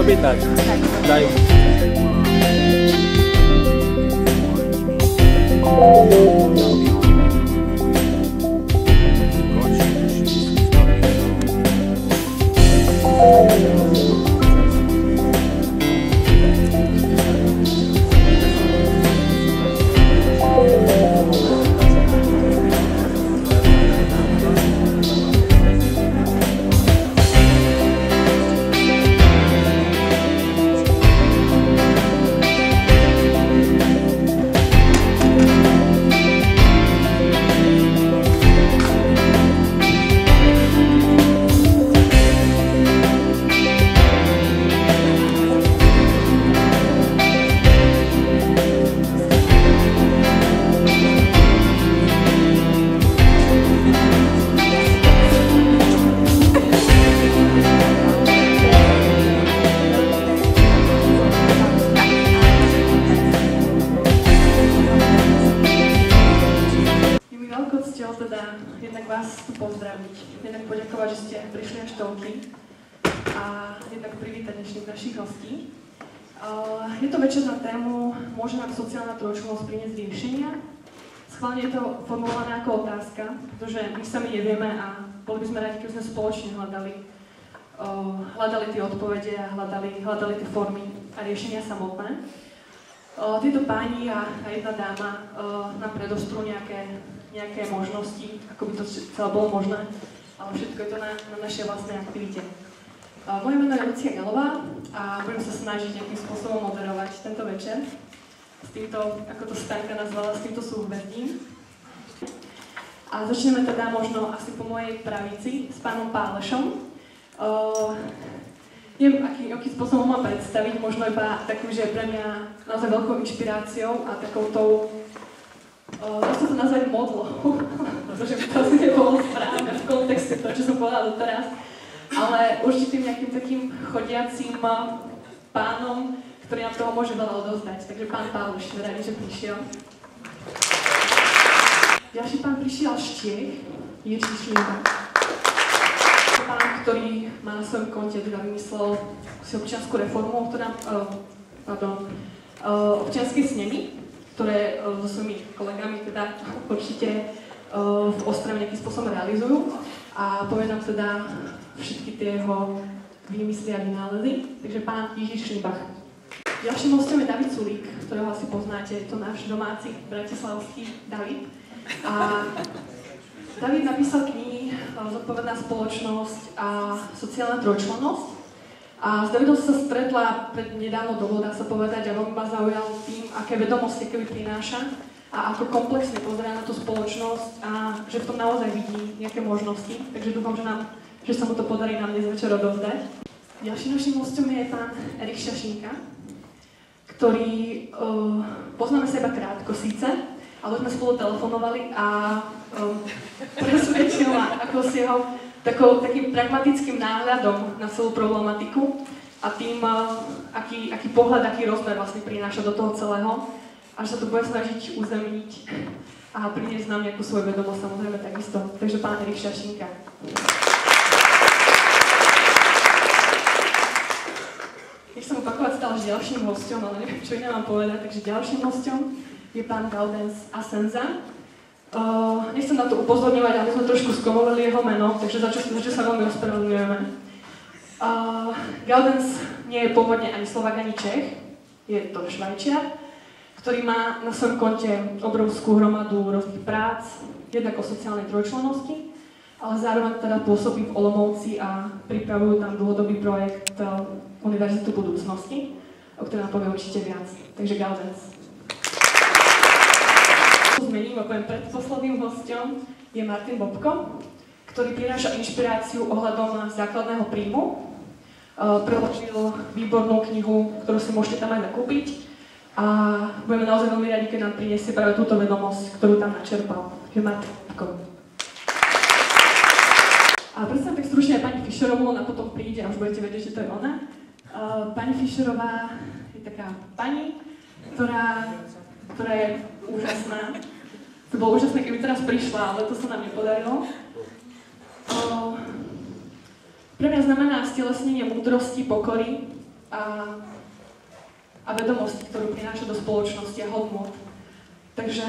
Pamiętać. Daj. Jednak vás tu pozdraviť, jednak poďakovať, že ste prišli až toľky a jednak privítať dnešných našich hostí. Je to večer na tému Môže nám sociálna trojčlennosť priniesť riešenia? Schválne je to formulované ako otázka, pretože my sami nevieme a boli by sme radi, keby sme spoločne hľadali tie odpovede a hľadali tie formy a riešenia samotné. Títo páni a jedna dáma nám predostrú nejaké možnosti, ako by to celé bolo možné, ale všetko je to na našej vlastnej aktivite. Moje meno je Lucia Galová a budem sa snažiť nejakým spôsobom moderovať tento večer s týmto, ako to Stanka nazvala, s týmto súhvezdím. A začneme teda možno asi po mojej pravici s pánom Pálešom. Neviem, akým spôsobom mám predstaviť, možno iba takú, že je pre mňa naozaj veľkou inšpiráciou a takoutou, dá sa to nazvať modlou, pretože by to asi nebolo správne v kontexte toho, čo som povedala doteraz, ale určitým nejakým takým chodiacím pánom, ktorý nám toho môže veľa odozdať. Takže pán Páleš, radi, že prišiel. Ďalší pán prišiel z Čiech, Jiří Šlíma. Pán, ktorý má na svojom konte, teda vymyslel si občiansku reformu, občianske snemy, ktoré so svojimi kolegami teda určite v Ostrave nejakým spôsobom realizujú a povie nám teda všetky tie jeho výmysly a vynálezy. Takže pán Jiří Šlíbach. Ďalším hostom je David Sulík, ktorého asi poznáte, je to náš domáci bratislavský David. A David napísal knihy Zodpovedná spoločnosť a sociálna trojčlennosť. A s Davidom sa stretla pred nedávnou dobou, dá sa povedať, a veľmi ma zaujal tým, aké vedomosti keby prináša a ako komplexne pozerá na tú spoločnosť a že v tom naozaj vidí nejaké možnosti. Takže dúfam, že sa mu to podarí nám dnes večer odovzdať. Ďalším našim hostom je pán Erich Šašinka, ktorý poznáme sa iba krátko síce, ale sme spolu telefonovali a presvedčil ma ako s jeho takým pragmatickým náhľadom na celú problematiku a tým, aký pohľad, aký rozmer vlastne prináša do toho celého a že sa to bude snažiť uzemniť a priniesť nám nejakú svoju vedomosť, samozrejme takisto. Takže pán Erich Šašinka. Nechcem opakovať stále s ďalším hosťom, ale neviem, čo iné mám povedať, takže ďalším hosťom je pán Gaudens Asenza. Nechcem na to upozorňovať, ale my sme trošku skomovali jeho meno, takže za čo sa veľmi ospravedlňujeme. Gaudens nie je pôvodne ani Slovák, ani Čech, je to Švajčiar, ktorý má na svojom konte obrovskú hromadu rôznych prác, jednak o sociálnej trojčlennosti, ale zároveň teda pôsobí v Olomouci a pripravujú tam dlhodobý projekt Univerzitu budúcnosti, o ktorej nám povie určite viac. Takže Gaudens. Zmením a poviem predposledným hosťom je Martin Bobko, ktorý prináša inšpiráciu ohľadom základného príjmu. Preložil výbornú knihu, ktorú si môžete tam aj nakúpiť a budeme naozaj veľmi radi, keď nám priniesie práve túto vedomosť, ktorú tam načerpal. Je Martin Bobko. A predstavím tak stručne aj pani Fischerovú, ona potom príde a už budete vedieť, že to je ona. Pani Fischerová je taká pani, ktorá je úžasná. To bolo úžasné, keby teraz prišla, ale to sa nám nepodarilo. Pre mňa znamená stelesnenie múdrosti, pokory a vedomosti, ktorú prináša do spoločnosti a hodnot. Takže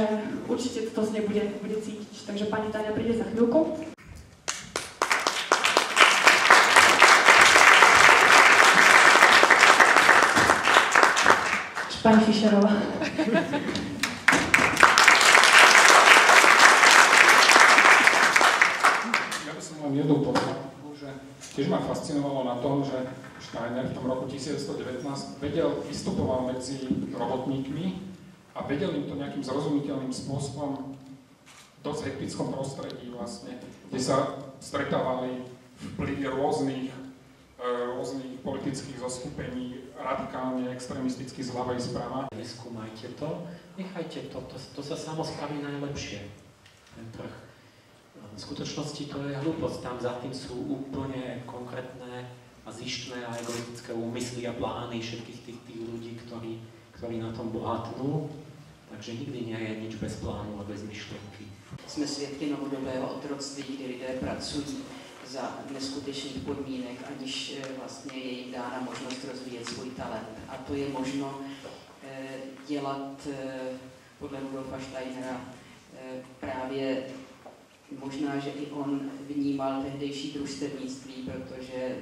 určite to z nej bude cítiť. Takže pani Táňa príde za chvíľku. Pani Fischerová. Ja by som len jednu poznámku, že tiež ma fascinovalo na to, že Steiner v tom roku 1919 vystupoval medzi robotníkmi a vedel im to nejakým zrozumiteľným spôsobom v dosť hektickom prostredí vlastne, kde sa stretávali vplyvy rôznych politických zoskupení, radikálne, extrémisticky zľava i zprava. Neskúmajte to, nechajte to sa samo spraví najlepšie, ten trh. V skutočnosti to je hlúposť, tam za tým sú úplne konkrétne a zištné a egoistické úmysly a plány všetkých tých ľudí, ktorí na tom bohatnú, takže nikdy nie je nič bez plánu a bez myšlenky. Jsme svědky novodobého otroctví, kdy lidé pracují za neskutečných podmínek, aniž vlastně je jim dána možnost rozvíjet svůj talent. A to je možno dělat podle Rudolfa Steinera právě možná, že i on vnímal tehdejší družstevnictví, protože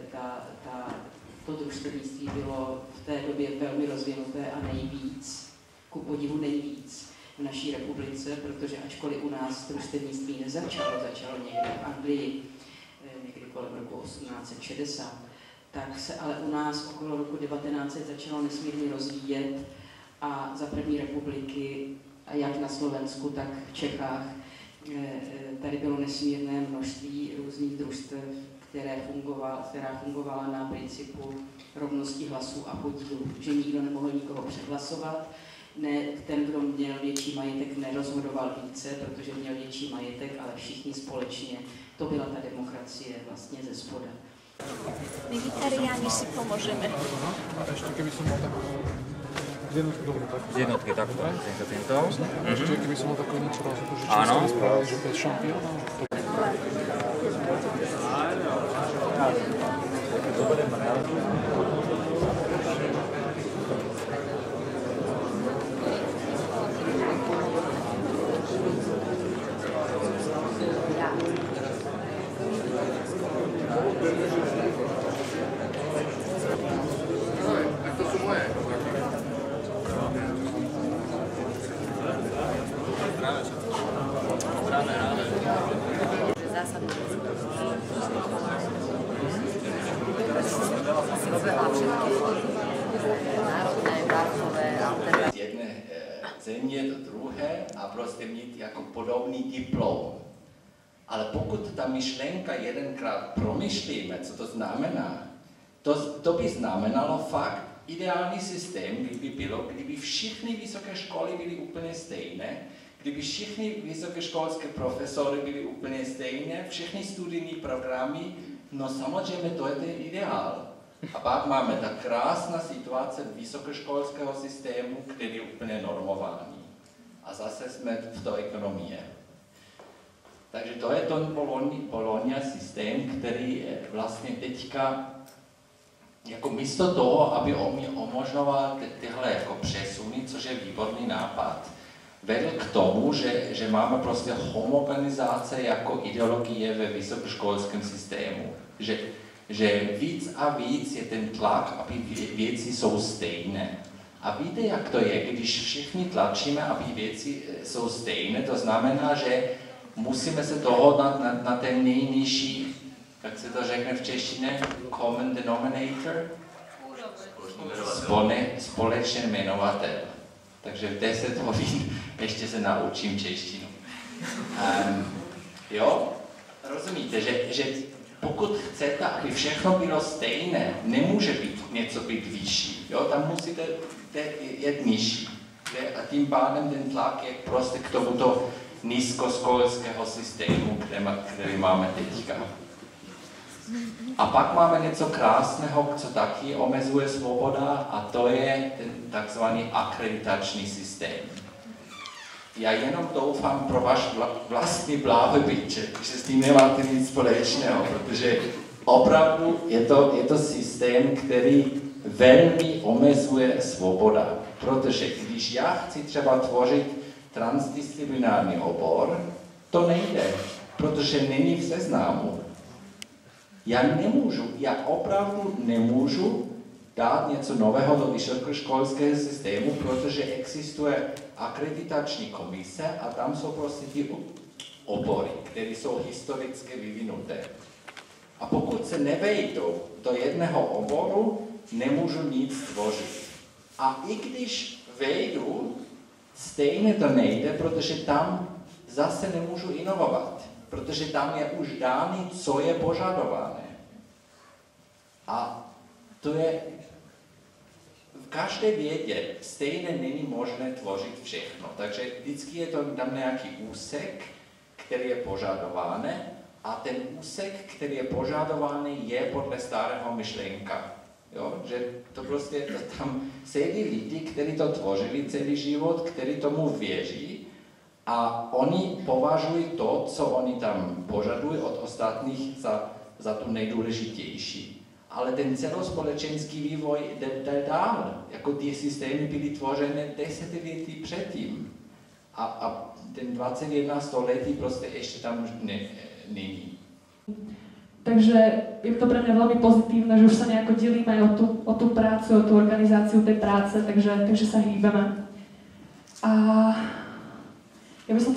to družstevnictví bylo v té době velmi rozvinuté a nejvíc, ku podivu nejvíc v naší republice, protože ačkoliv u nás družstevnictví začalo někde v Anglii, někdy kolem roku 1860, tak se ale u nás okolo roku 1900 začalo nesmírně rozvíjet a za první republiky, a jak na Slovensku, tak v Čechách, tady bylo nesmírné množství různých družstev, která fungovala na principu rovnosti hlasů a podílů, že nikdo nemohl nikoho přehlasovat, ne, ten, kdo měl větší majetek, nerozhodoval více, protože měl větší majetek, ale všichni společně. To byla ta demokracie vlastně ze spoda. My Vitariáni si pomôžeme. A ešte keby som mal takú jednotky, dobre, tak. Jednotky, tak, týmto. Ešte keby som mal takú niečo raz, že čo Áno. sa vysprávajú, že bez šampióna. Z jedné země do druhé a prostě mít jako podobný diplom. Ale pokud ta myšlenka jedenkrát promyšlíme, co to znamená, to by znamenalo fakt ideální systém, kdyby všechny vysoké školy byly úplně stejné, kdyby všechny vysokoškolské profesory byly úplně stejné, všechny studijní programy, no samozřejmě to je ten ideál. A pak máme ta krásná situace vysokoškolského systému, který je úplně normovaný. A zase jsme v té ekonomii. Takže to je ten Bologna systém, který vlastně teďka jako místo toho, aby umožňoval tyhle jako přesuny, což je výborný nápad, vedl k tomu, že máme prostě homogenizace jako ideologie ve vysokoškolském systému. Že víc a víc je ten tlak, aby věci jsou stejné. A víte, jak to je, když všichni tlačíme, aby věci jsou stejné, to znamená, že musíme se dohodnout na ten nejnižší, jak se to řekne v češtině, common denominator, společný jmenovatel. Takže v 10 hodin ještě se naučím češtinu. Jo, rozumíte, že pokud chcete, aby všechno bylo stejné, nemůže něco být vyšší, jo? Tam musíte jet nižší. A tím pádem ten tlak je prostě k tomuto nízkoškolského systému, který máme teďka. A pak máme něco krásného, co taky omezuje svoboda, a to je ten takzvaný akreditační systém. Já jenom doufám pro váš vlastní blahobyt, že s tím nemáte nic společného, protože opravdu je to systém, který velmi omezuje svoboda. Protože když já chci třeba tvořit transdisciplinární obor, to nejde, protože není v seznamu. Já opravdu nemůžu dát něco nového do vysokoškolského systému, protože existuje akreditační komise a tam jsou prostě ty obory, které jsou historicky vyvinuté. A pokud se nevejdou do jednoho oboru, nemůžu nic tvořit. A i když vejdu, stejně to nejde, protože tam zase nemůžu inovovat, protože tam je už dáno, co je požadované. A to je v každé vědě stejně není možné tvořit všechno. Takže vždycky je to tam nějaký úsek, který je požadovaný, a ten úsek, který je požadovaný, je podle starého myšlenka. Jo? Že to prostě tam sedí lidi, kteří to tvořili celý život, kteří tomu věří a oni považují to, co oni tam požadují od ostatních za tu nejdůležitější. Ale ten celospolečenský vývoj jde dál. Jako ty systémy byly tvořené desetiletí předtím. A ten 21 století prostě ještě tam není. Takže je to pre mňa veľmi pozitívne, že už sa nejako delíme aj o tú prácu, o tú organizáciu tej práce, takže sa hýbeme. A ja by som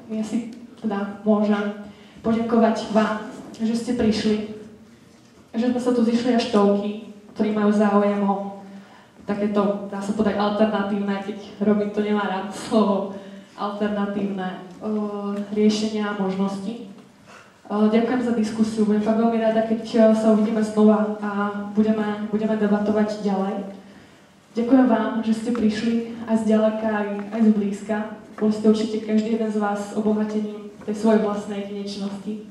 ja si môžem poďakovať vám, že ste prišli, že sme sa tu zišli až toľky, ktorí majú záujem o takéto, dá sa povedať, alternatívne, keď Robin to nemá rád slovo, alternatívne riešenia a možnosti. Ďakujem za diskusiu, budem fakt veľmi rada, keď sa uvidíme znova a budeme debatovať ďalej. Ďakujem vám, že ste prišli aj zďaleka, aj z blízka. Boli ste určite každý jeden z vás obohatením tej svojej vlastnej jedinečnosti.